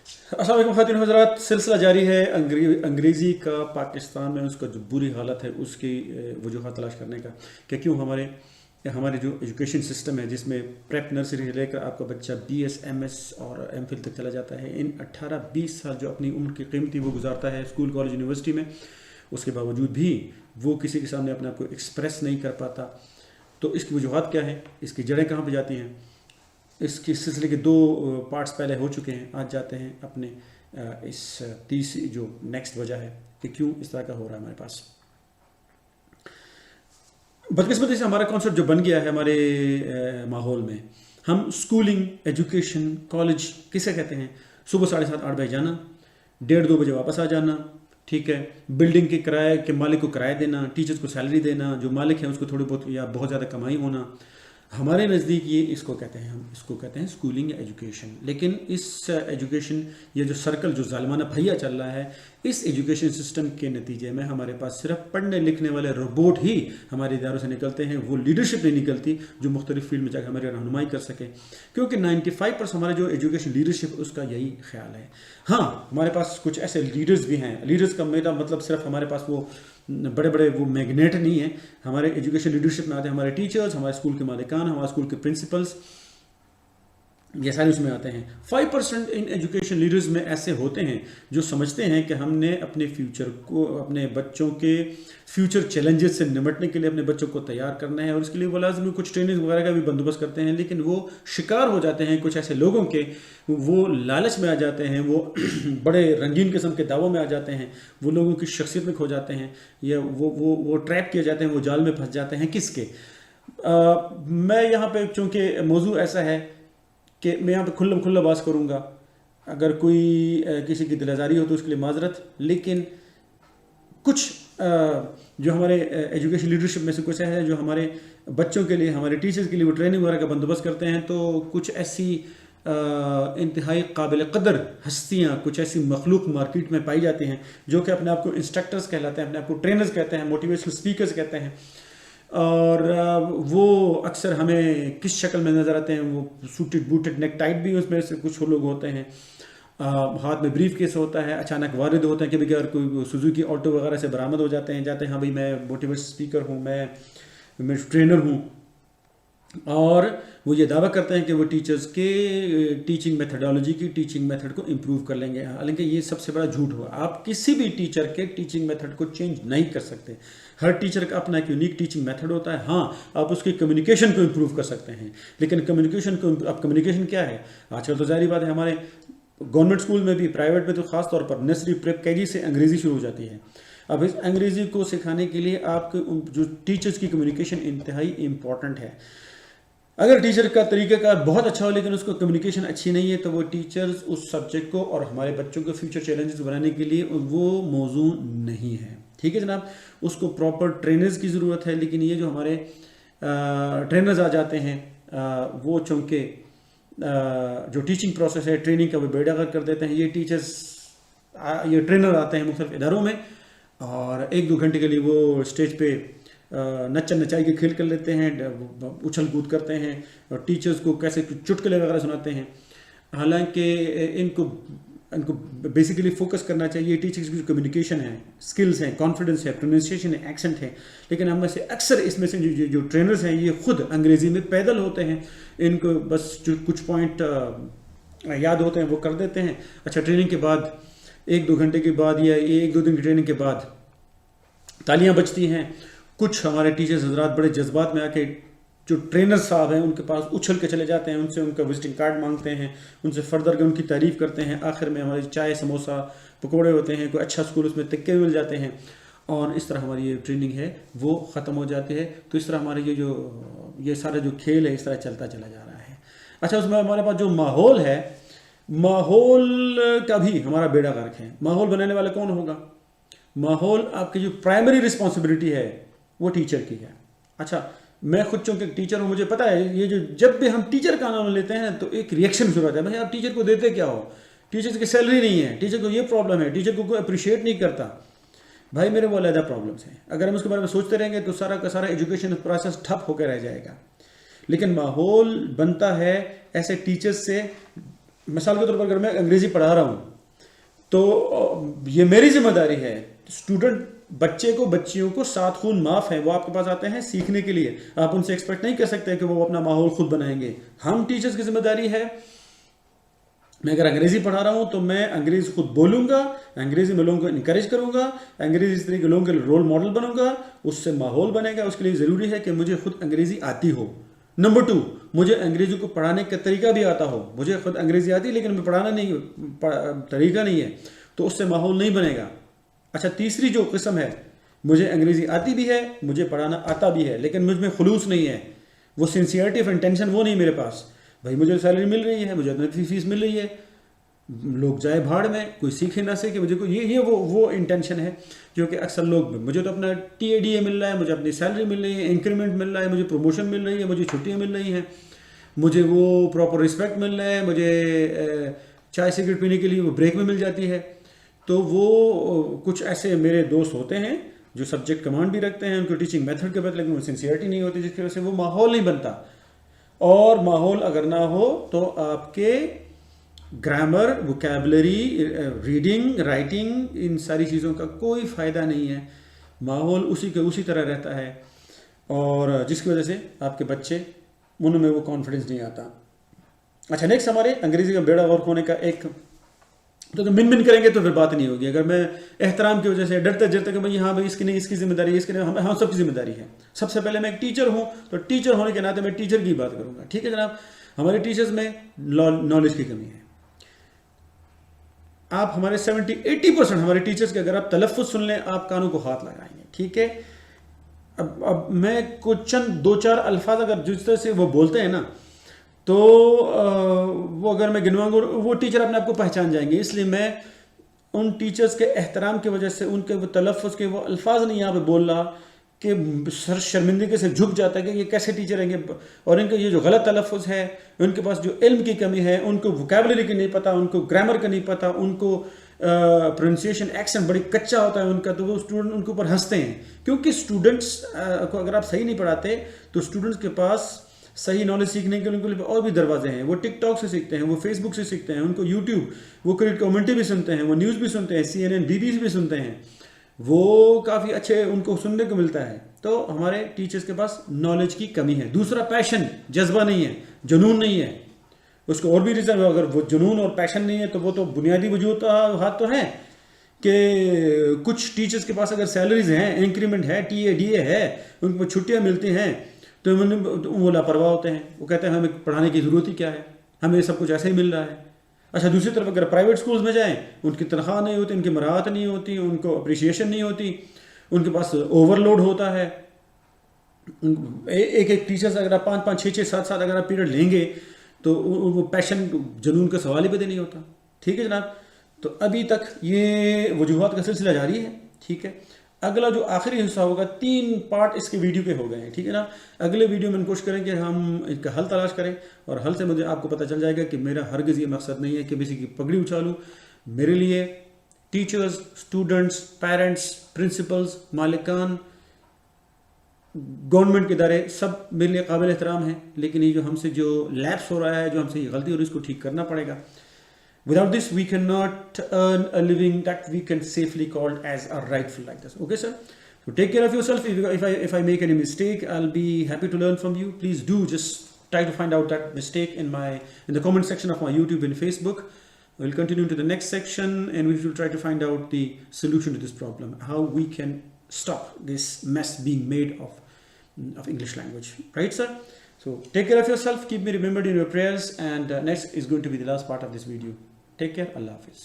अस्सलाम वालेकुम ख़वातीन हज़रात, सिलसिला जारी है अंग्रेज़ी का पाकिस्तान में उसका जो बुरी हालत है उसकी वजूहत तलाश करने का कि क्यों हमारे जो एजुकेशन सिस्टम है जिसमें प्रेप नर्सरी से लेकर आपका बच्चा BS MS और MPhil तक चला जाता है, इन 18-20 साल जो अपनी उम्र की कीमती वो गुजारता है स्कूल कॉलेज यूनिवर्सिटी में, उसके बावजूद भी वो किसी के सामने अपने आप को एक्सप्रेस नहीं कर पाता। तो इसकी वजूहत क्या है, इसकी जड़ें कहाँ पर जाती हैं? इसके सिलसिले के 2 पार्ट्स पहले हो चुके हैं। आज जाते हैं अपने इस तीसरी जो नेक्स्ट वजह है कि क्यों इस तरह का हो रहा है हमारे पास। बदकिस्मती से हमारा कॉन्सेप्ट जो बन गया है हमारे माहौल में, हम स्कूलिंग, एजुकेशन, कॉलेज किसे कहते हैं? सुबह 7:30 8 बजे जाना, 1:30 2 बजे वापस आ जाना, ठीक है। बिल्डिंग के किराए के मालिक को किराया देना, टीचर्स को सैलरी देना, जो मालिक है उसको थोड़ी बहुत या बहुत ज़्यादा कमाई होना। हमारे नज़दीक ये इसको कहते हैं, हम इसको कहते हैं स्कूलिंग या एजुकेशन। लेकिन इस एजुकेशन, ये जो सर्कल जो जालिमाना भैया चल रहा है, इस एजुकेशन सिस्टम के नतीजे में हमारे पास सिर्फ पढ़ने लिखने वाले रोबोट ही हमारे इदारों से निकलते हैं। वो लीडरशिप नहीं निकलती जो मुख्तलिफ फील्ड में जाकर हमारी रहनुमाई कर सके, क्योंकि 95% हमारा जो एजुकेशन लीडरशिप उसका यही ख्याल है। हाँ, हमारे पास कुछ ऐसे लीडर्स भी हैं। लीडर्स का मेरा मतलब सिर्फ हमारे पास वो बड़े बड़े वो मैग्नेट नहीं है। हमारे एजुकेशन लीडरशिप में आते हैं हमारे टीचर्स, हमारे स्कूल के मालिकान, हमारे स्कूल के प्रिंसिपल्स, ये सारे उसमें आते हैं। 5% इन एजुकेशन लीडर्स में ऐसे होते हैं जो समझते हैं कि हमने अपने फ्यूचर को, अपने बच्चों के फ्यूचर चैलेंजेस से निपटने के लिए अपने बच्चों को तैयार करना है, और उसके लिए वो लाजमी कुछ ट्रेनिंग वगैरह का भी बंदोबस्त करते हैं। लेकिन वो शिकार हो जाते हैं कुछ ऐसे लोगों के, वो लालच में आ जाते हैं, वो बड़े रंगीन किस्म के दावों में आ जाते हैं, वो लोगों की शख्सियत में खो जाते हैं, या वो ट्रैप किए जाते हैं, वो जाल में फंस जाते हैं। किसके? मैं यहाँ पे चूँकि मौजू ऐसा है कि मैं यहाँ पे खुल्ला बात करूँगा, अगर कोई किसी की दिलाजारी हो तो उसके लिए माजरत। लेकिन कुछ जो हमारे एजुकेशन लीडरशिप में से कुछ ऐसे हैं जो हमारे बच्चों के लिए, हमारे टीचर्स के लिए वो ट्रेनिंग वगैरह का बंदोबस्त करते हैं। तो कुछ ऐसी इंतहाई काबिल कदर हस्तियाँ, कुछ ऐसी मखलूक मार्केट में पाई जाती हैं जो कि अपने आप को इंस्ट्रक्टर्स कहलाते हैं, अपने आप को ट्रेनर्स कहते हैं, मोटिवेशनल स्पीकर्स कहते हैं। और वो अक्सर हमें किस शक्ल में नज़र आते हैं? वो सूटेड बूटेड नेक टाइट भी उसमें से कुछ लोग होते हैं, हाथ में ब्रीफ केस होता है, अचानक वारिद होते हैं कि भाई अगर कोई सुजुकी ऑटो वगैरह से बरामद हो जाते हैं, हाँ भाई मैं मोटिवेशनल स्पीकर हूँ, मैं ट्रेनर हूँ, और वो ये दावा करते हैं कि वो टीचर्स के टीचिंग मेथडोलॉजी की टीचिंग मेथड को इम्प्रूव कर लेंगे। हालांकि ये सबसे बड़ा झूठ हुआ। आप किसी भी टीचर के टीचिंग मेथड को चेंज नहीं कर सकते। हर टीचर का अपना एक यूनिक टीचिंग मेथड होता है। हाँ, आप उसकी कम्युनिकेशन को इम्प्रूव कर सकते हैं, लेकिन कम्युनिकेशन को, अब कम्युनिकेशन क्या है? आजकल तो जाहिर बात है हमारे गवर्नमेंट स्कूल में भी, प्राइवेट में तो खास तौर पर नर्सरी प्रेप KG से अंग्रेज़ी शुरू हो जाती है। अब इस अंग्रेज़ी को सिखाने के लिए आपके जो टीचर्स की कम्युनिकेशन इंतहाई इम्पॉर्टेंट है। अगर टीचर का तरीक़ाकार बहुत अच्छा हो लेकिन उसको कम्युनिकेशन अच्छी नहीं है, तो वो टीचर्स उस सब्जेक्ट को और हमारे बच्चों को फ्यूचर चैलेंजेस बनाने के लिए वो मौजू नहीं है। ठीक है जनाब, उसको प्रॉपर ट्रेनर्स की ज़रूरत है। लेकिन ये जो हमारे ट्रेनर्स आ जाते हैं, वो चूँकि जो टीचिंग प्रोसेस है, ट्रेनिंग का वो बेड़ागर कर देते हैं। ये टीचर्स, ये ट्रेनर आते हैं मुख्तलिफ इदारों में, और 1-2 घंटे के लिए वो स्टेज पे नच्चन नचाई के खेल कर लेते हैं, उछल कूद करते हैं, और टीचर्स को कैसे चुटकुले वगैरह सुनाते हैं। हालांकि इनको बेसिकली फोकस करना चाहिए टीचर्स की जो कम्युनिकेशन है, स्किल्स हैं, कॉन्फिडेंस है, प्रोनाउंसिएशन है, एक्सेंट है। लेकिन हम में से अक्सर इसमें से जो ट्रेनर्स हैं ये खुद अंग्रेज़ी में पैदल होते हैं, इनको बस जो कुछ पॉइंट याद होते हैं वो कर देते हैं। अच्छा, ट्रेनिंग के बाद 1-2 घंटे के बाद या 1-2 दिन की ट्रेनिंग के बाद तालियां बजती हैं। कुछ हमारे टीचर्स हजरात बड़े जज्बात में आके जो ट्रेनर साहब हैं उनके पास उछल के चले जाते हैं, उनसे उनका विजिटिंग कार्ड मांगते हैं, उनसे फर्दर के उनकी तारीफ़ करते हैं। आखिर में हमारी चाय, समोसा, पकोड़े होते हैं, कोई अच्छा स्कूल उसमें तिक्के मिल जाते हैं, और इस तरह हमारी ये ट्रेनिंग है वो ख़त्म हो जाती है। तो इस तरह हमारे ये सारा जो खेल है इस तरह चलता चला जा रहा है। अच्छा, उसमें हमारे पास जो माहौल है, माहौल का भी हमारा बेड़ा गर्क है। माहौल बनाने वाला कौन होगा? माहौल, आपकी जो प्राइमरी रिस्पॉन्सिबिलिटी है वो टीचर की है। अच्छा, मैं खुद चूँकि टीचर हूँ, मुझे पता है ये जो जब भी हम टीचर का नाम लेते हैं तो एक रिएक्शन शुरू होता है, भाई आप टीचर को देते क्या हो? टीचर की सैलरी नहीं है, टीचर को ये प्रॉब्लम है, टीचर को कोई अप्रिशिएट नहीं करता। भाई मेरे वो अलग प्रॉब्लम्स हैं। अगर हम उसके बारे में सोचते रहेंगे तो सारा का सारा एजुकेशन प्रोसेस ठप होकर रह जाएगा। लेकिन माहौल बनता है ऐसे टीचर्स से مثال کے طور پر اگر میں انگریزی پڑھا رہا ہوں تو یہ میری ذمہ داری ہے. اسٹوڈنٹ بچے کو بچیوں کو سات خون معاف ہیں, وہ آپ کے پاس آتے ہیں سیکھنے کے لیے, آپ ان سے ایکسپیکٹ نہیں کر سکتے کہ وہ اپنا ماحول خود بنائیں گے. ہم ٹیچرز کی ذمہ داری ہے, میں اگر انگریزی پڑھا رہا ہوں تو میں انگریزی خود بولوں گا, انگریزی میں لوگوں کو انکریج کروں گا, انگریزی اس طریقے لوگوں کے رول ماڈل بنوں گا, اس سے ماحول بنے گا. اس کے لیے ضروری ہے کہ مجھے خود انگریزی آتی ہو. نمبر 2, مجھے انگریزی کو پڑھانے کا طریقہ بھی آتا ہو. مجھے خود انگریزی آتی ہے لیکن میں پڑھانا نہیں, طریقہ نہیں ہے, تو اس سے ماحول نہیں بنے گا. اچھا, تیسری جو قسم ہے, مجھے انگریزی آتی بھی ہے, مجھے پڑھانا آتا بھی ہے, لیکن مجھ میں خلوص نہیں ہے, وہ سنسیئرٹی آف انٹینشن وہ نہیں میرے پاس. بھائی مجھے سیلری مل رہی ہے, مجھے اپنی فیس مل رہی ہے, لوگ جائے بھاڑ میں, کوئی سیکھے نہ سیکھے, مجھے کوئی یہ وہ انٹینشن ہے جو کہ اکثر لوگ, مجھے تو اپنا ٹی اے ڈی اے مل رہا ہے, مجھے اپنی سیلری مل رہی ہے, انکریمنٹ مل رہا ہے, مجھے پروموشن مل رہی ہے, مجھے چھٹیاں مل رہی ہیں, مجھے وہ پراپر رسپیکٹ مل رہا ہے, مجھے چائے سگریٹ پینے کے لیے وہ بریک میں مل جاتی ہے. تو وہ کچھ ایسے میرے دوست ہوتے ہیں جو سبجیکٹ کمانڈ بھی رکھتے ہیں, ان کو ٹیچنگ میتھڈ کے بعد, لیکن وہ سنسیئرٹی نہیں ہوتی, جس کی وجہ سے وہ ماحول نہیں بنتا. اور ماحول اگر نہ ہو تو آپ کے گرامر, ووکیبلری, ریڈنگ, رائٹنگ, ان ساری چیزوں کا کوئی فائدہ نہیں ہے. ماحول اسی کے اسی طرح رہتا ہے, اور جس کی وجہ سے آپ کے بچے, ان میں وہ کانفیڈنس نہیں آتا. اچھا, نیکسٹ ہمارے انگریزی کا بیڑا غرق ہونے کا ایک, تو من کریں گے تو پھر بات نہیں ہوگی. اگر میں احترام کی وجہ سے ڈرتے کہ بھائی ہاں بھائی اس کی نہیں, اس کی ذمہ داری ہے, اس کی نہیں, ہم سب کی ذمہ داری ہے. سب سے پہلے میں ایک ٹیچر ہوں, تو ٹیچر ہونے کے ناطے میں ٹیچر کی بات کروں گا. ٹھیک ہے جناب, ہمارے ٹیچرز میں نالج کی کمی ہے. آپ ہمارے 70-80% ہمارے ٹیچرز کے اگر آپ تلفظ سن لیں, آپ کانوں کو ہاتھ لگائیں گے. ٹھیک ہے, اب میں کچھ چند 2-4 الفاظ اگر جس طرح سے وہ بولتے ہیں نا, تو وہ اگر میں گنواؤں گا, وہ ٹیچر اپنے آپ کو پہچان جائیں گے. اس لیے میں ان ٹیچرز کے احترام کی وجہ سے ان کے وہ تلفظ کے وہ الفاظ نہیں یہاں پہ بول رہا کہ سر شرمندگی سے جھک جاتا ہے کہ یہ کیسے ٹیچر ہیں گے, اور ان کا یہ جو غلط تلفظ ہے, ان کے پاس جو علم کی کمی ہے, ان کو ووکیبلری کی نہیں پتہ, ان کو گرامر کا نہیں پتہ, ان کو پروننسیشن ایکسنٹ بڑی کچا ہوتا ہے ان کا, تو وہ اسٹوڈنٹ ان کے اوپر ہنستے ہیں. کیونکہ اسٹوڈنٹس کو اگر آپ صحیح نہیں پڑھاتے تو اسٹوڈنٹس کے پاس صحیح نالج سیکھنے کے لیے اور بھی دروازے ہیں. وہ ٹک ٹاک سے سیکھتے ہیں, وہ فیس بک سے سیکھتے ہیں, ان کو یوٹیوب, وہ کمیونٹی بھی سنتے ہیں, وہ نیوز بھی سنتے ہیں, CNN, BBC بھی سنتے ہیں, وہ کافی اچھے ان کو سننے کو ملتا ہے. تو ہمارے ٹیچرز کے پاس نالج کی کمی ہے. دوسرا, پیشن, جذبہ نہیں ہے, جنون نہیں ہے. اس کو اور بھی ریزن ہے, اگر وہ جنون اور پیشن نہیں ہے تو وہ تو بنیادی وجوہات تو ہیں کہ کچھ ٹیچرز کے پاس اگر سیلریز ہیں, انکریمنٹ ہے, ٹی اے ڈی اے ہے, ان کو چھٹیاں ملتی ہیں, تو وہ لاپرواہ ہوتے ہیں. وہ کہتے ہیں ہمیں پڑھانے کی ضرورت ہی کیا ہے, ہمیں سب کچھ ایسے ہی مل رہا ہے. اچھا, دوسری طرف اگر پرائیویٹ سکولز میں جائیں, ان کی تنخواہ نہیں ہوتی, ان کی مراعات نہیں ہوتی, ان کو اپریشیشن نہیں ہوتی, ان کے پاس اوور لوڈ ہوتا ہے. ایک ٹیچرز اگر آپ 5-5, 6-6, 7-7 اگر آپ پیریڈ لیں گے تو وہ پیشن, جنون کا سوال ہی پیدا نہیں ہوتا. ٹھیک ہے جناب, تو ابھی تک یہ وجوہات کا سلسلہ جاری ہے. ٹھیک ہے, اگلا جو آخری حصہ ہوگا, 3 پارٹ اس کے ویڈیو کے ہو گئے ہیں. ٹھیک ہے نا, اگلے ویڈیو میں کوشش کریں کہ ہم اس کا حل تلاش کریں, اور حل سے مجھے آپ کو پتہ چل جائے گا کہ میرا ہرگز یہ مقصد نہیں ہے کہ کسی کی پگڑی اچھالوں. میرے لیے ٹیچرز, اسٹوڈنٹس, پیرنٹس, پرنسپلز, مالکان, گورنمنٹ کے ادارے سب میرے لیے قابل احترام ہیں. لیکن یہ جو ہم سے جو لیپس ہو رہا ہے, جو ہم سے یہ غلطی ہو رہی ہے, اس کو ٹھیک کرنا پڑے گا. Without this, we cannot earn a living that we can safely call as a rightful like this. Okay, sir? So take care of yourself. If I make any mistake, I'll be happy to learn from you. Please do just try to find out that mistake in the comment section of my YouTube and Facebook. We'll continue to the next section and we will try to find out the solution to this problem. How we can stop this mess being made of English language. Right, sir? So take care of yourself. Keep me remembered in your prayers. And next is going to be the last part of this video. Take care. Allah Hafiz.